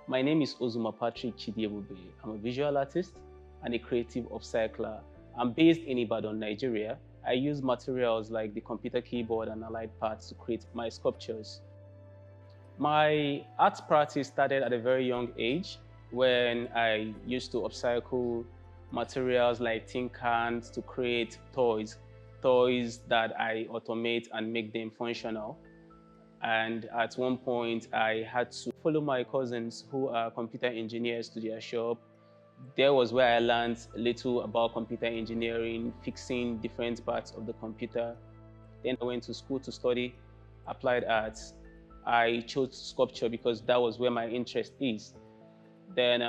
My name is Ozuma Patrick. I'm a visual artist and a creative upcycler. I'm based in Ibadan, Nigeria. I use materials like the computer keyboard and allied parts to create my sculptures. My art practice started at a very young age when I used to upcycle materials like tin cans to create toys that I automate and make them functional. And at one point, I had to follow my cousins who are computer engineers to their shop. There was where I learned a little about computer engineering, fixing different parts of the computer. Then I went to school to study applied arts. I chose sculpture because that was where my interest is. Then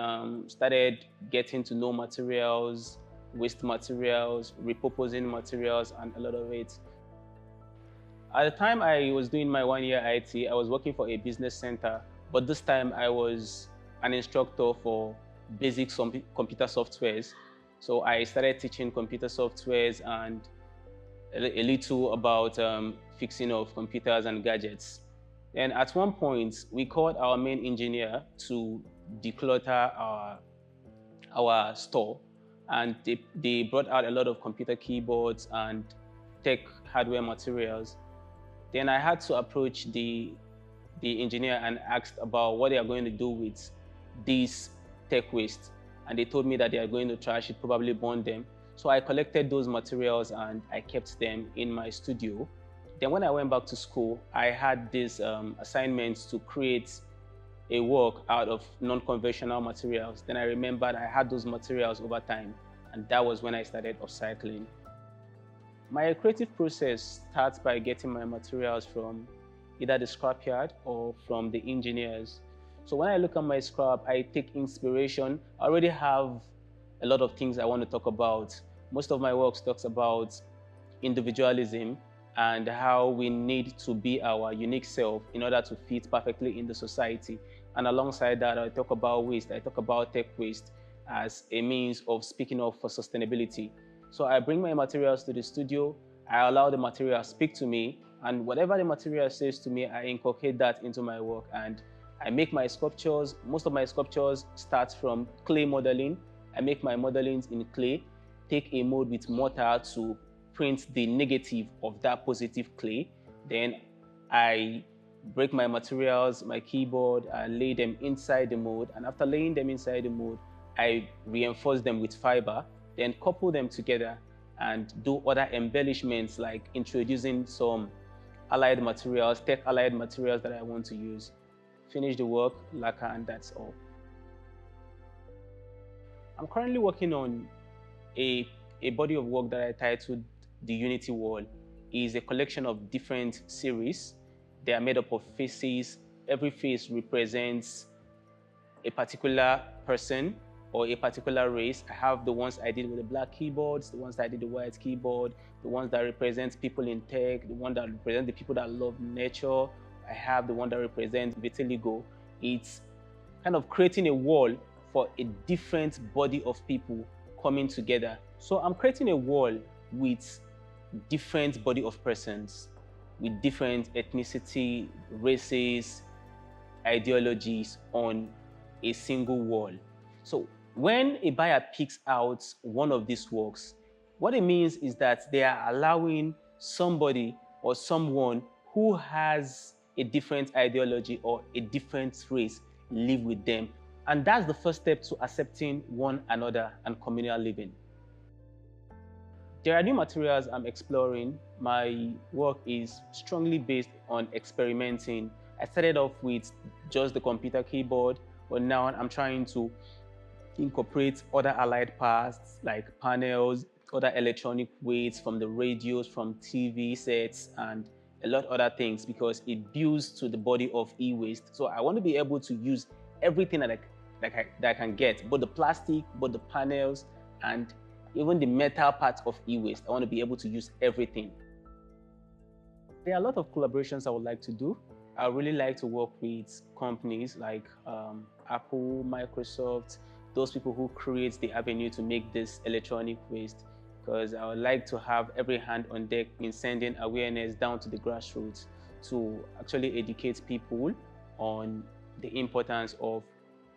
started getting to know materials, waste materials, repurposing materials, and a lot of it. At the time I was doing my 1 year IT, I was working for a business center, but this time I was an instructor for basic computer softwares. So I started teaching computer softwares and a little about fixing of computers and gadgets. And at one point, we called our main engineer to declutter our store, and they brought out a lot of computer keyboards and tech hardware materials. Then I had to approach the engineer and asked about what they are going to do with this tech waste. And they told me that they are going to trash it, probably burn them. So I collected those materials and I kept them in my studio. Then when I went back to school, I had this assignment to create a work out of non-conventional materials. Then I remembered I had those materials over time, and that was when I started upcycling. My creative process starts by getting my materials from either the scrapyard or from the engineers. So when I look at my scrap, I take inspiration. I already have a lot of things I want to talk about. Most of my works talks about individualism and how we need to be our unique self in order to fit perfectly in the society. And alongside that, I talk about waste. I talk about tech waste as a means of speaking up for sustainability. So I bring my materials to the studio, I allow the material speak to me, and whatever the material says to me, I inculcate that into my work, and I make my sculptures. Most of my sculptures start from clay modeling. I make my modelings in clay, take a mold with mortar to print the negative of that positive clay. Then I break my materials, my keyboard, and lay them inside the mold. And after laying them inside the mold, I reinforce them with fiber, then couple them together and do other embellishments like introducing some allied materials, tech allied materials that I want to use. Finish the work, lacquer, and that's all. I'm currently working on a body of work that I titled The Unity Wall. It is a collection of different series. They are made up of faces. Every face represents a particular person or a particular race. I have the ones I did with the black keyboards, the ones that I did the white keyboard, the ones that represent people in tech, the one that represent the people that love nature. I have the one that represents vitiligo. It's kind of creating a wall for a different body of people coming together. So I'm creating a wall with different body of persons, with different ethnicity, races, ideologies on a single wall. So when a buyer picks out one of these works, what it means is that they are allowing somebody or someone who has a different ideology or a different race live with them. And that's the first step to accepting one another and communal living. There are new materials I'm exploring. My work is strongly based on experimenting. I started off with just the computer keyboard, but now I'm trying to incorporate other allied parts like panels, other electronic weights from the radios, from TV sets, and a lot of other things because it builds to the body of e-waste. So I want to be able to use everything that I can get, both the plastic, both the panels, and even the metal parts of e-waste. I want to be able to use everything. There are a lot of collaborations I would like to do. I really like to work with companies like Apple, Microsoft, those people who create the avenue to make this electronic waste, because I would like to have every hand on deck in sending awareness down to the grassroots to actually educate people on the importance of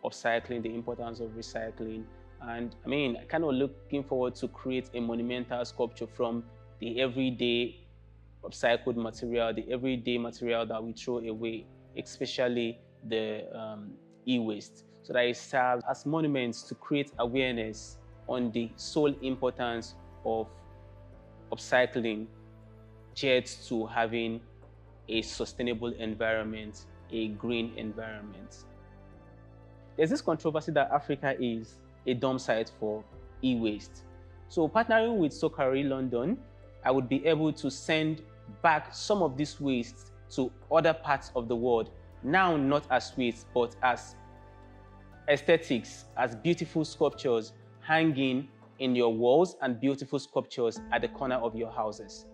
upcycling, the importance of recycling. And I mean, I kind of looking forward to create a monumental sculpture from the everyday upcycled material, the everyday material that we throw away, especially the e-waste, so that it serves as monuments to create awareness on the sole importance of upcycling, geared to having a sustainable environment, a green environment. There's this controversy that Africa is a dump site for e-waste. So partnering with Sokari London, I would be able to send back some of this waste to other parts of the world, now not as waste, but as aesthetics, as beautiful sculptures hanging in your walls and beautiful sculptures at the corner of your houses.